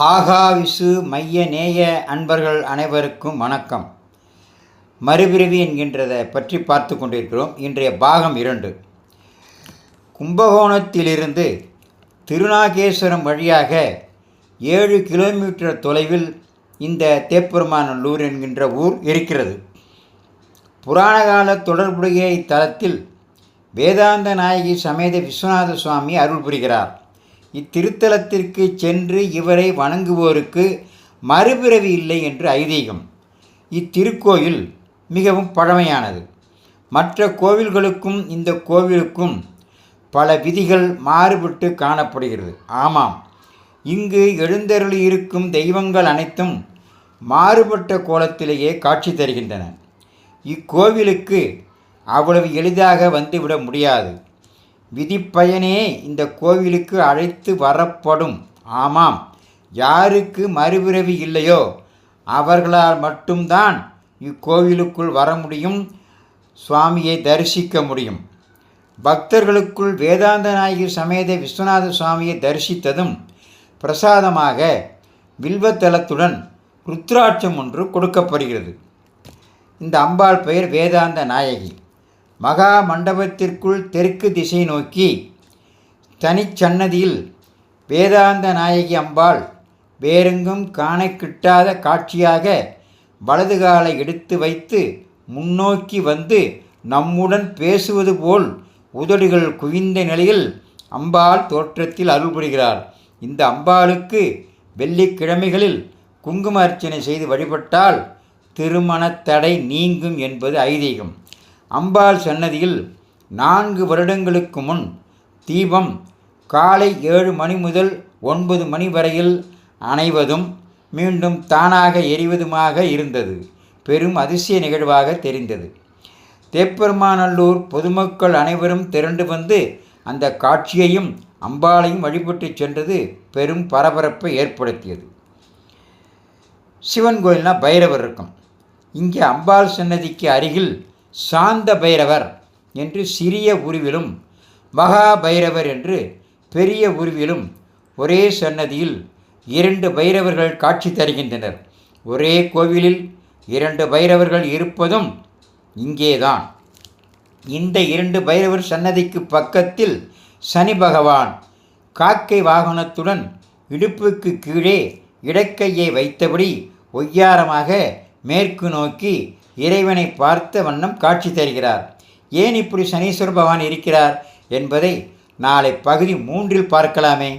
ஆகாவிசு மைய நேய அன்பர்கள் அனைவருக்கும் வணக்கம். மறுபிறவி என்கின்றதை பற்றி பார்த்து கொண்டிருக்கிறோம். இன்றைய பாகம் 2. கும்பகோணத்திலிருந்து திருநாகேஸ்வரம் வழியாக 7 கிலோமீட்டர் தொலைவில் இந்த தேப்பெருமாநல்லூர் என்கின்ற ஊர் இருக்கிறது. புராணகால தொடர்புடைய இத்தலத்தில் வேதாந்த நாயகி சமேத விஸ்வநாத சுவாமி அருள் புரிகிறார். இத்திருத்தலத்திற்கு சென்று இவரை வணங்குவோருக்கு மறுபிறவி இல்லை என்று ஐதீகம். இத்திருக்கோயில் மிகவும் பழமையானது. மற்ற கோவில்களுக்கும் இந்த கோவிலுக்கும் பல விதிகள் மாறுபட்டு காணப்படுகிறது. ஆமாம், இங்கு எழுந்தருளியிருக்கும் தெய்வங்கள் அனைத்தும் மாறுபட்ட கோலத்திலேயே காட்சி தருகின்றன. இக்கோவிலுக்கு அவ்வளவு எளிதாக வந்துவிட முடியாது. விதிப்பயனே இந்த கோவிலுக்கு அழைத்து வரப்படும். ஆமாம், யாருக்கு மறுபிறவி இல்லையோ அவர்களால் மட்டும்தான் இக்கோவிலுக்குள் வர முடியும், சுவாமியை தரிசிக்க முடியும். பக்தர்களுக்குள் வேதாந்த நாயகி சமேத விஸ்வநாத சுவாமியை தரிசித்ததும் பிரசாதமாக வில்வத்தலத்துடன் ருத்ராட்சம் ஒன்று கொடுக்கப்படுகிறது. இந்த அம்பாள் பெயர் வேதாந்த நாயகி. மகா மண்டபத்திற்குள் தெற்கு திசை நோக்கி தனிச்சன்னதியில் வேதாந்த நாயகி அம்பாள் வேறெங்கும் காண கிட்டாத காட்சியாக வலது காலை எடுத்து வைத்து முன்னோக்கி வந்து நம்முடன் பேசுவது போல் உதடுகள் குவிந்த நிலையில் அம்பாள் தோற்றத்தில் அருள் புரிகிறார். இந்த அம்பாளுக்கு வெள்ளிக்கிழமைகளில் குங்கும அர்ச்சனை செய்து வழிபட்டால் திருமண தடை நீங்கும் என்பது ஐதீகம். அம்பாள் சன்னதியில் 4 வருடங்களுக்கு முன் தீபம் காலை 7 மணி முதல் 9 மணி வரையில் அணைவதும் மீண்டும் தானாக எரிவதுமாக இருந்தது. பெரும் அதிசய நிகழ்வாக தெரிந்தது. தேப்பெருமாநல்லூர் பொதுமக்கள் அனைவரும் திரண்டு வந்து அந்த காட்சியையும் அம்பாளையும் வழிபட்டு சென்றது பெரும் பரபரப்பை ஏற்படுத்தியது. சிவன் கோயில்னா பைரவர் இருக்கும். இங்கே அம்பாள் சன்னதிக்கு அருகில் சாந்த பைரவர் என்று சிறிய உருவிலும் மகா பைரவர் என்று பெரிய உருவிலும் ஒரே சன்னதியில் 2 பைரவர்கள் காட்சி தருகின்றனர். ஒரே கோவிலில் 2 பைரவர்கள் இருப்பதும் இங்கேதான். இந்த 2 பைரவர் சன்னதிக்கு பக்கத்தில் சனி பகவான் காக்கை வாகனத்துடன் இடுப்புக்கு கீழே இடக்கையை வைத்தபடி ஒய்யாரமாக மேற்கு நோக்கி இறைவனை பார்த்த வண்ணம் காட்சி தருகிறார். ஏன் இப்படி சனீஸ்வர பகவான் இருக்கிறார் என்பதை நாளை பகுதி 3 பார்க்கலாமே.